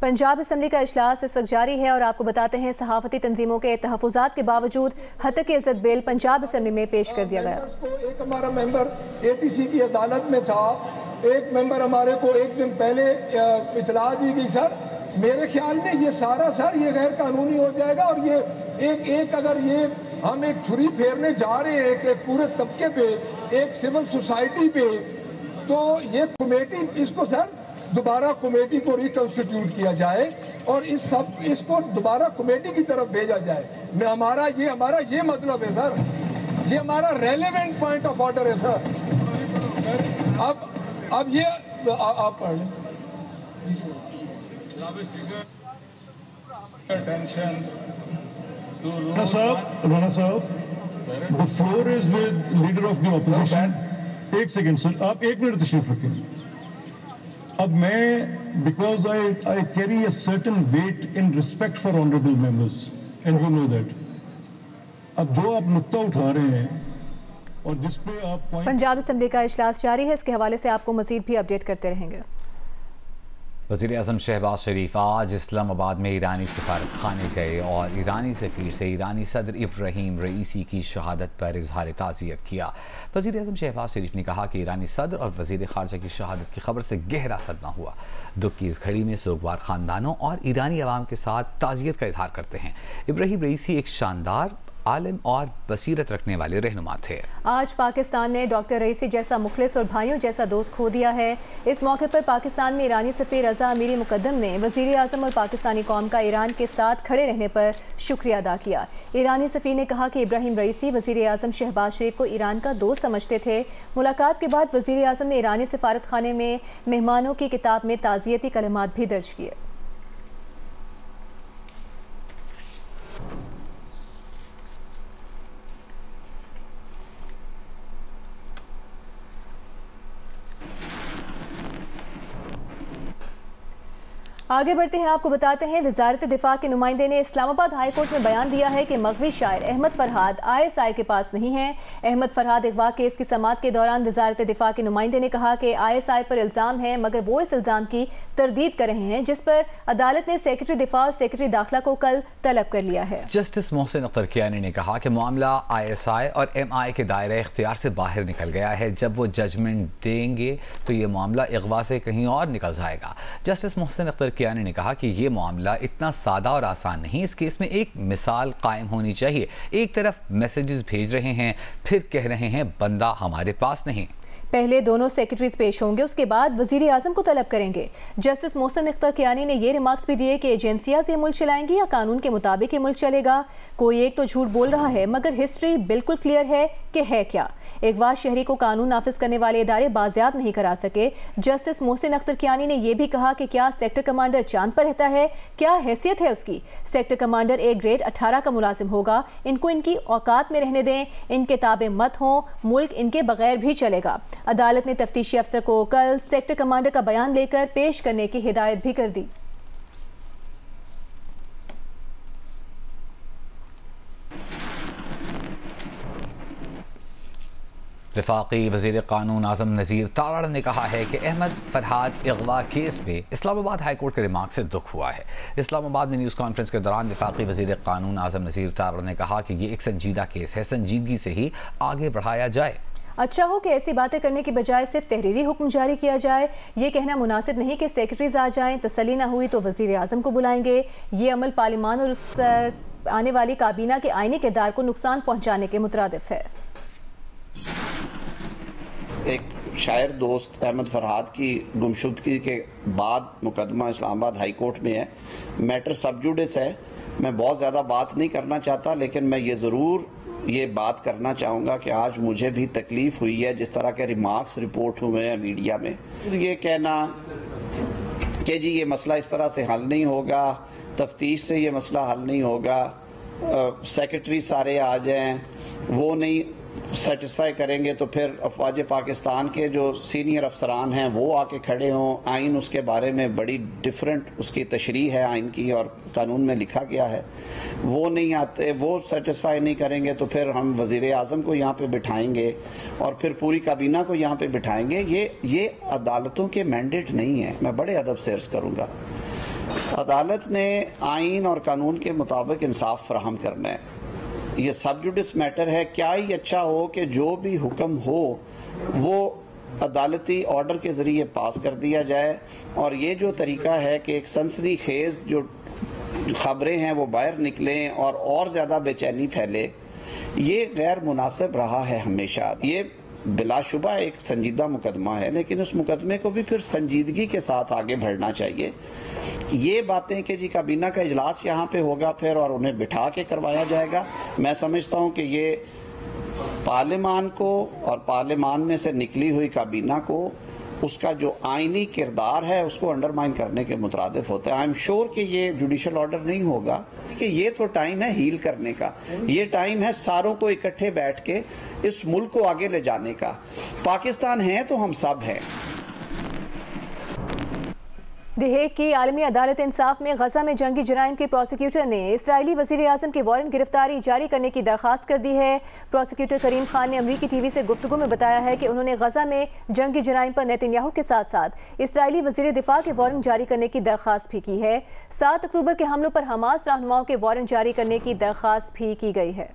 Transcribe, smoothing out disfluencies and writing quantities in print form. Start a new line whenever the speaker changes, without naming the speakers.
Punjab assembly का इजलास इस वक्त जारी है और आपको बताते हैं सहाफती तंजीमों के तहफ़्फ़ुज़ात के बावजूद हतक इज़्ज़त बिल पंजाब असम्बली में पेश कर दिया गया।
एक हमारा मेंबर ATC की अदालत में था, एक मेंबर हमारे को एक दिन पहले इतला दी गई। सर मेरे ख्याल में ये सारा ये गैर कानूनी हो जाएगा और ये एक अगर ये हम एक छुरी फेरने जा रहे हैं एक पूरे तबके पे, एक सिविल सोसाइटी पे, तो ये कमेटी इसको सर दोबारा कमेटी को रिकंस्टिट्यूट किया जाए और इसको दोबारा कमेटी की तरफ भेजा जाए। हमारा ये मतलब है सर, ये हमारा रेलेवेंट पॉइंट ऑफ ऑर्डर है सर। अब ये आप पढ़ लें।
Rana Sahab, the floor is with leader of the opposition. एक सेकेंड सर, आप एक मिनट तशरीफ रखें। अब मैं, because I carry a certain weight in respect for honorable members and you know that. अब जो आप नुक्ता उठा रहे हैं और जिस पे आप
पंजाब असम्बली का इजलास जारी है, इसके हवाले से आपको मजीद भी अपडेट करते रहेंगे।
वज़ीर आज़म शहबाज शरीफ आज इस्लामाबाद में ईरानी सफारत खाने गए और ईरानी सफ़ीर से ईरानी सदर इब्राहीम रईसी की शहादत पर इजहार ताज़ियत किया। वज़ीर आज़म शहबाज शरीफ ने कहा कि ईरानी सदर और वज़ीर ख़ारजा की शहादत की खबर से गहरा सदमा हुआ। दुख की इस घड़ी में सोगवार ख़ानदानों और ईरानी अवाम के साथ ताज़ियत का इजहार करते हैं। इब्राहीम रईसी एक शानदार आलिम और बसीरत रखने वाले रहनुमा थे।
आज पाकिस्तान ने डॉक्टर रईसी जैसा मुखलिस और भाइयों जैसा दोस्त खो दिया है। इस मौके पर पाकिस्तान में ईरानी सफ़ीर रज़ा अमीरी मुक़द्दम ने वज़ीर आज़म और पाकिस्तानी कौम का ईरान के साथ खड़े रहने पर शुक्रिया अदा किया। ईरानी सफ़ीर ने कहा कि इब्राहीम रईसी वज़ीर आज़म शहबाज शरीफ को ईरान का दोस्त समझते थे। मुलाकात के बाद वज़ीर आज़म ने ईरानी सफारत खाने में मेहमानों की किताब में ताज़ियती कलमात भी दर्ज किए। आगे बढ़ते हैं, आपको बताते हैं वज़ारत दिफा के नुमाइंदे ने इस्लामाबाद हाई कोर्ट में बयान दिया है कि मग़वी शायर अहमद फरहाद ISI के पास नहीं है। अहमद फरहाद अगवा केस की समाअत के दौरान वज़ारत दिफा के नुमाइंदे ने कहा कि ISI पर इल्ज़ाम है, मगर वो इस इल्ज़ाम की तरदीद कर रहे हैं, जिस पर अदालत ने सेक्रेटरी दिफा और सेक्रेटरी दाखिला को कल तलब कर लिया है।
जस्टिस मोहसिन अख्तर कियानी ने कहा कि मामला ISI और MI के दायरे इख्तियार से बाहर निकल गया है। जब वो जजमेंट देंगे तो ये मामला अगवा से कहीं और निकल जाएगा। जस्टिस मोहसिन अख्तर कियानी ने कहा कि ये मामला इतना सादा और आसान नहीं, इस केस में एक मिसाल कायम होनी चाहिए। एक तरफ मैसेजेस भेज रहे हैं, फिर कह रहे हैं बंदा हमारे पास नहीं।
पहले दोनों सेक्रेटरीज पेश होंगे, उसके बाद वजीर आजम को तलब करेंगे। जस्टिस मोहसिन अख्तर कियानी ने ये रिमार्क्स भी दिए कि एजेंसियां से मुल्क चलाएंगी या कानून के मुताबिक ये मुल्क चलेगा। कोई एक तो झूठ बोल रहा है, मगर हिस्ट्री बिल्कुल क्लियर है कि है क्या। अगवा शहरी को कानून नाफिज करने वाले इदारे बाजियाब नहीं करा सके। जस्टिस मोहसिन अख्तर कियानी ने यह भी कहा कि क्या सेक्टर कमांडर चांद पर रहता है, क्या हैसियत है उसकी। सेक्टर कमांडर एक ग्रेड 18 का मुलाजिम होगा। इनको इनकी औकात में रहने दें, इनके ताबे मत हों, मुल्क इनके बगैर भी चलेगा। अदालत ने तफ्तीशी अफसर को कल सेक्टर कमांडर का बयान लेकर पेश करने की हिदायत भी कर दी।
वफाकी वज़ीर कानून आज़म नज़ीर तारड़ ने कहा है कि अहमद फरहाद अगवा केस में इस्लामाबाद हाई कोर्ट के रिमार्क से दुख हुआ है। इस्लामाबाद में न्यूज़ कॉन्फ्रेंस के दौरान वफाकी वज़ीर कानून आज़म नज़ीर तारड़ ने कहा कि ये एक संजीदा केस है, संजीदगी से ही आगे बढ़ाया जाए।
अच्छा हो कि ऐसी बातें करने की बजाय सिर्फ तहरीरी हुक्म जारी किया जाए। ये कहना मुनासिब नहीं कि सेक्रेटरीज आ जाएं, तसल्ली ना हुई तो वज़ीर आज़म को बुलाएंगे। ये अमल पार्लिमान और उस आने वाली काबीना के आईनी किरदार को नुकसान पहुँचाने के मुतरादिफ है।
एक शायर दोस्त अहमद फरहाद की गुमशुदगी के बाद मुकदमा इस्लामाबाद हाई कोर्ट में है। मैटर सब जुडिस है। मैं बहुत ज़्यादा बात नहीं करना चाहता, लेकिन मैं ये ज़रूर ये बात करना चाहूँगा कि आज मुझे भी तकलीफ़ हुई है जिस तरह के रिमार्क्स रिपोर्ट हुए हैं मीडिया में। ये कहना कि जी ये मसला इस तरह से हल नहीं होगा, तफ्तीश से ये मसला हल नहीं होगा, सेक्रेटरी सारे आ जाएं, वो नहीं सेटिस्फाई करेंगे तो फिर अफवाज पाकिस्तान के जो सीनियर अफसरान हैं वो आके खड़े हों। आइन उसके बारे में बड़ी डिफरेंट उसकी तशरीह है आइन की और कानून में लिखा गया है, वो नहीं आते, वो सेटिस्फाई नहीं करेंगे तो फिर हम वज़ीर आज़म को यहाँ पे बिठाएंगे और फिर पूरी काबीना को यहाँ पे बिठाएंगे। ये अदालतों के मैंडेट नहीं है। मैं बड़े अदब से अर्ज़ करूँगा। عدالت نے آئین اور قانون کے مطابق انصاف فراہم کرنا ہے. یہ سب جوڈس میٹر ہے. کیا ہی اچھا ہو کہ جو بھی حکم ہو وہ عدالتی آرڈر کے ذریعے پاس کر دیا جائے, اور یہ جو طریقہ ہے کہ ایک سنسنی خیز جو خبریں ہیں وہ باہر نکلیں اور زیادہ بے چینی پھیلے, یہ غیر مناسب رہا ہے ہمیشہ. یہ بلا شبہ ایک سنجیدہ مقدمہ ہے, لیکن اس مقدمے کو بھی پھر سنجیدگی کے ساتھ آگے بڑھنا چاہیے. یہ باتیں کہ جی کابینہ کا اجلاس یہاں پہ ہوگا پھر اور انہیں بٹھا کے کروایا جائے گا, میں سمجھتا ہوں کہ یہ پارلیمان کو اور پارلیمان میں سے نکلی ہوئی کابینہ کو اس کا جو آئینی کردار ہے اس کو انڈرمائن کرنے کے مترادف ہوتا ہے. آئی ایم شیور کہ یہ جوڈیشل آرڈر نہیں ہوگا, کہ یہ تو ٹائم ہے ہیل کرنے کا, یہ ٹائم ہے ساروں کو اکٹھے بیٹھ کے اس ملک کو آگے لے جانے کا. پاکستان ہے تو ہم سب ہیں.
دی ہیگ کی عالمی عدالت انصاف میں غزہ میں جنگی جرائم کے پروسیکیوٹر نے اسرائیلی وزیر اعظم کی وارنٹ گرفتاری جاری کرنے کی درخواست کر دی ہے. پروسیکیوٹر کریم خان نے امریکی ٹی وی سے گفتگو میں بتایا ہے کہ انہوں نے غزہ میں جنگی جرائم پر نیتن یاہو کے ساتھ ساتھ اسرائیلی وزیر دفاع کے وارنٹ جاری کرنے کی درخواست بھی کی ہے. 7 اکتوبر کے حملوں پر حماس رہنماؤں کے وارنٹ جاری کرنے کی درخواست بھی کی گئی ہے.